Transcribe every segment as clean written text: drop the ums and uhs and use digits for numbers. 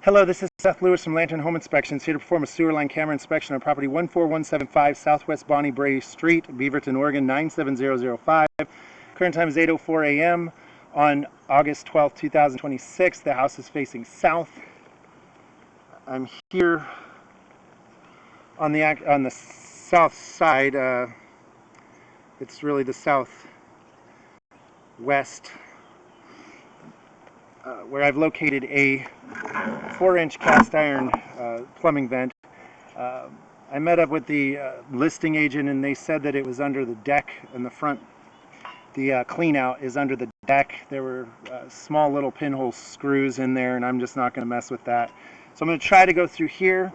Hello, this is Seth Lewis from Layton Home Inspections, here to perform a sewer line camera inspection on property 14175 Southwest Bonnie Bray Street, Beaverton, Oregon 97005. Current time is 8:04 a.m. on August 12, 2026. The house is facing south. I'm here on the south side. It's really the southwest, where I've located a 4-inch cast iron plumbing vent. I met up with the listing agent, and they said that it was under the deck in the front. The clean out is under the deck. There were small little pinhole screws in there, and I'm just not going to mess with that. So I'm going to try to go through here.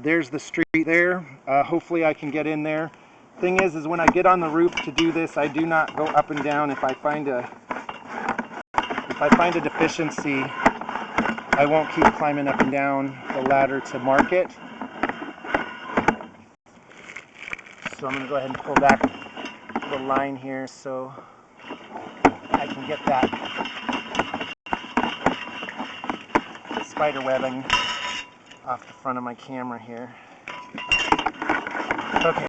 There's the street there. Hopefully I can get in there. Thing is when I get on the roof to do this, I do not go up and down. If I find a deficiency, I won't keep climbing up and down the ladder to mark it. So I'm going to go ahead and pull back the line here so I can get that spider webbing off the front of my camera here. Okay.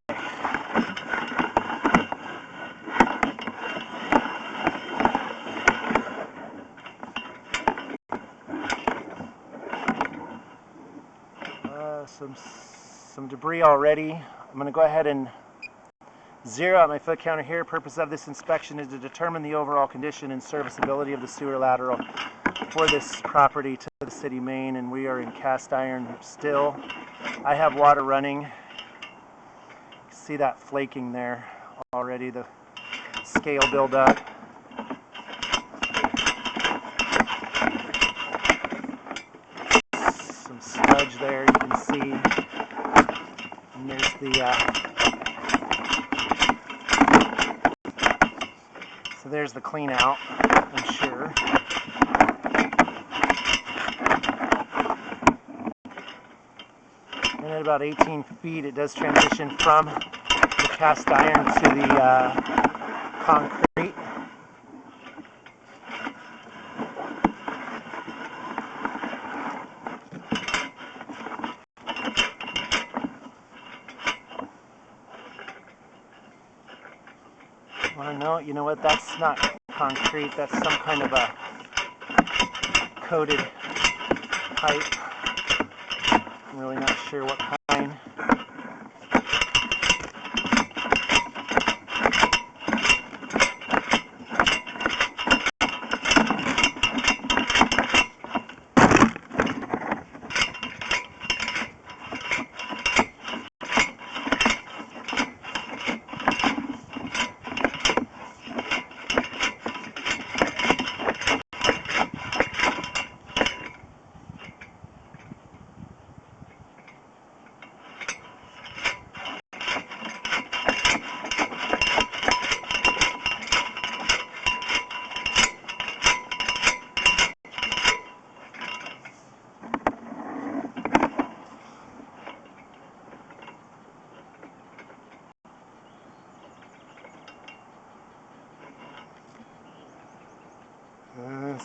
Some debris already. I'm going to go ahead and zero out my foot counter here. Purpose of this inspection is to determine the overall condition and serviceability of the sewer lateral for this property to the city main, and we are in cast iron still. I have water running. See that flaking there already, the scale build up. Some sludge there, you can see. And there's so there's the clean out, I'm sure. And at about 18 feet, it does transition from the cast iron to the concrete. Well, no, you know what? That's not concrete. That's some kind of a coated pipe. I'm really not sure what kind.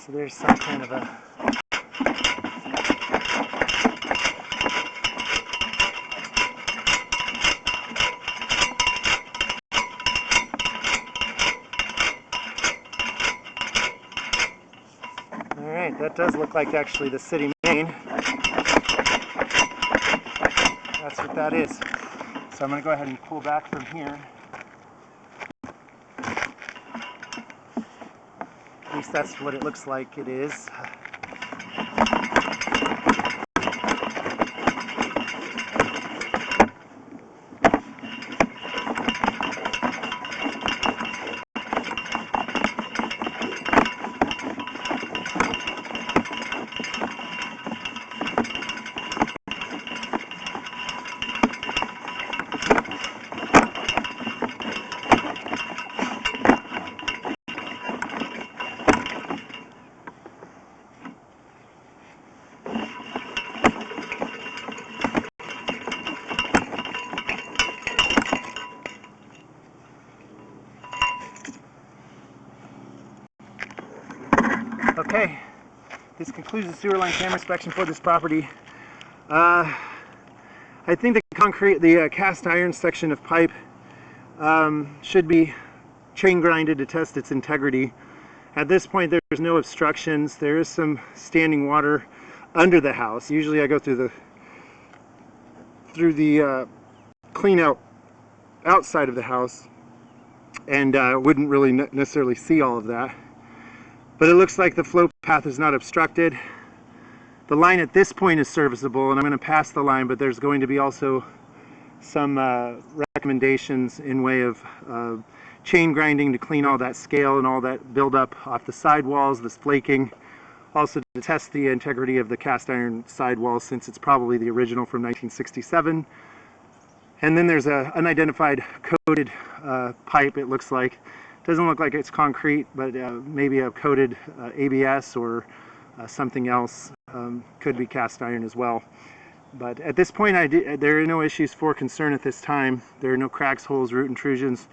So there's some kind of a Alright, that does look like actually the city main. That's what that is. So I'm going to go ahead and pull back from here. At least that's what it looks like it is. Okay, This concludes the sewer line camera inspection for this property. I think the cast iron section of pipe should be chain grinded to test its integrity. At this point, there's no obstructions. There is some standing water under the house. Usually I go through the clean out outside of the house and wouldn't really necessarily see all of that. But it looks like the flow path is not obstructed. The line at this point is serviceable, and I'm going to pass the line, but there's going to be also some recommendations in way of chain grinding to clean all that scale and all that buildup off the sidewalls, this flaking. Also to test the integrity of the cast iron sidewall, since it's probably the original from 1967. And then there's an unidentified coated pipe, it looks like. Doesn't look like it's concrete, but maybe a coated ABS or something else. Could be cast iron as well. But at this point, there are no issues for concern at this time. There are no cracks, holes, root intrusions,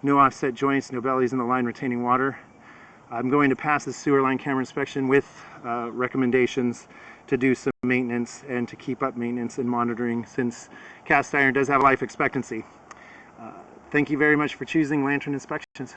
no offset joints, no bellies in the line retaining water. I'm going to pass the sewer line camera inspection with recommendations to do some maintenance and to keep up maintenance and monitoring, since cast iron does have life expectancy. Thank you very much for choosing Lantern Inspections.